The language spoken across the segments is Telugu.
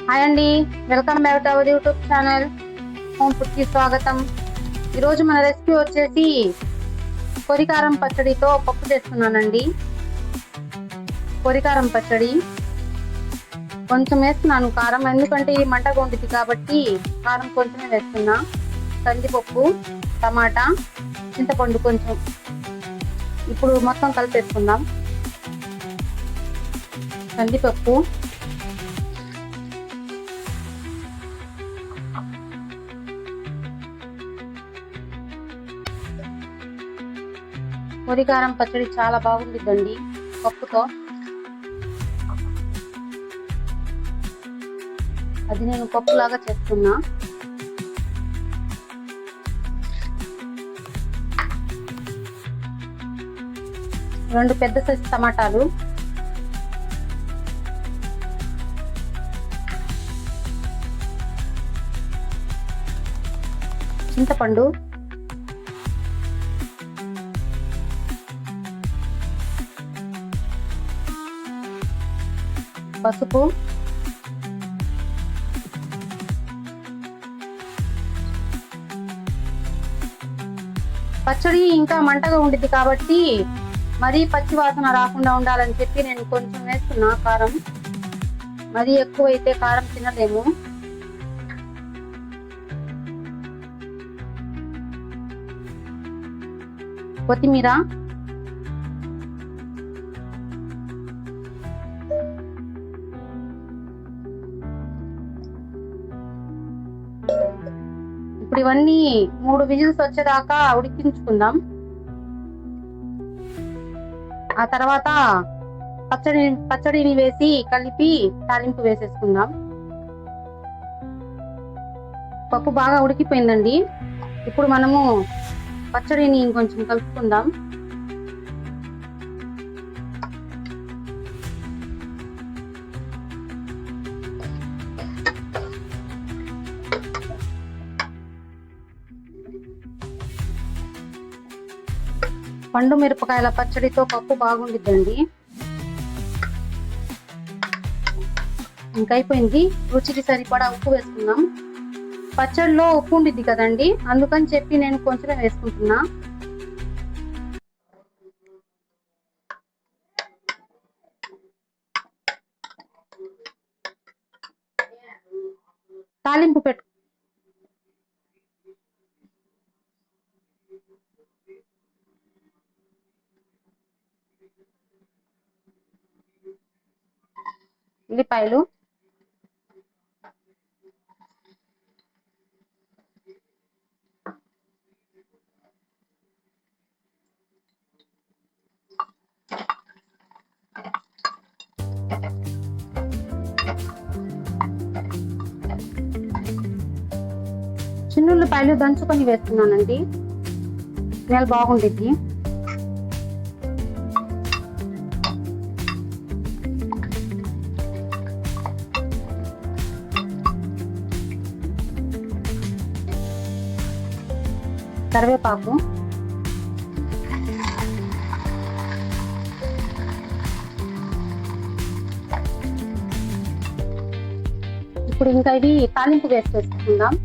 హాయ్ అండి, welcome back to our YouTube channel home food కి స్వాగతం. ఈరోజు మన రెసిపీ వచ్చేసి కొరికారం పచ్చడితో పప్పు చేస్తున్నానండి. కొరికారం పచ్చడి కొంచెం వేస్తున్నాను కారం, ఎందుకంటే ఇది మంటగా ఉంటుంది కాబట్టి కారం కొంచెమే వేస్తున్నా. కందిపప్పు, టమాటా, చింతపండు కొంచెం. ఇప్పుడు మొత్తం కలిపేసుకుందాం. కందిపప్పు, కొరికారం పచ్చడి చాలా బాగుంటుందండి పప్పుతో. అది నేను పప్పులాగా చేస్తున్నా. రెండు పెద్ద సైజు టమాటాలు, చింతపండు, పసుపు, పచ్చడి ఇంకా మంటగా ఉండిద్ది కాబట్టి మరీ పచ్చి వాసన రాకుండా ఉండాలని చెప్పి నేను కొంచెం వేస్తున్నా కారం. మరీ ఎక్కువ అయితే కారం తినలేము. కొత్తిమీర, ఇప్పుడు ఇవన్నీ 3 విజిల్స్ వచ్చేదాకా ఉడికించుకుందాం. ఆ తర్వాత పచ్చడిని వేసి కలిపి తాలింపు వేసేసుకుందాం. పప్పు బాగా ఉడికిపోయిందండి. ఇప్పుడు మనము పచ్చడిని ఇంకొంచెం కలుపుకుందాం. పండు మిరపకాయల పచ్చడితో పప్పు బాగుండిద్దండి. ఇంకైపోయింది. రుచికి సరిపడా ఉప్పు వేసుకుందాం. పచ్చడిలో ఉప్పు ఉండిద్ది కదండి, అందుకని చెప్పి నేను కొంచెమే వేసుకుంటున్నా. తాలింపు పెట్టు. ఉల్లిపాయలు, చిన్నుల్లిపాయలు దంచుకొని వేస్తున్నానండి, స్మెల్ బాగుండిద్ది. కరివేపాకు, ఇప్పుడు ఇంకా ఇవి తాలింపు వేసుకుందాం.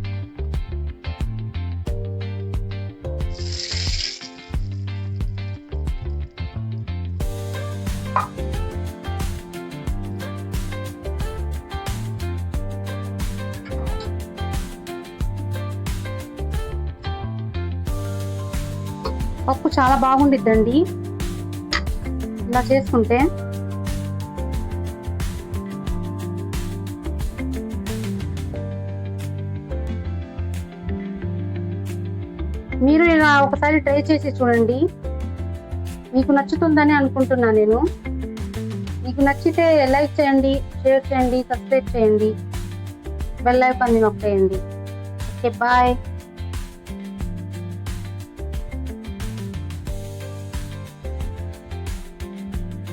పప్పు చాలా బాగుండిద్దండి ఇలా చేసుకుంటే. మీరు ఇలా ఒకసారి ట్రై చేసి చూడండి, మీకు నచ్చుతుందని అనుకుంటున్నా నేను. మీకు నచ్చితే లైక్ చేయండి, షేర్ చేయండి, సబ్స్క్రైబ్ చేయండి, బెల్ ఐకాన్ నొక్కేయండి. Okay, bye.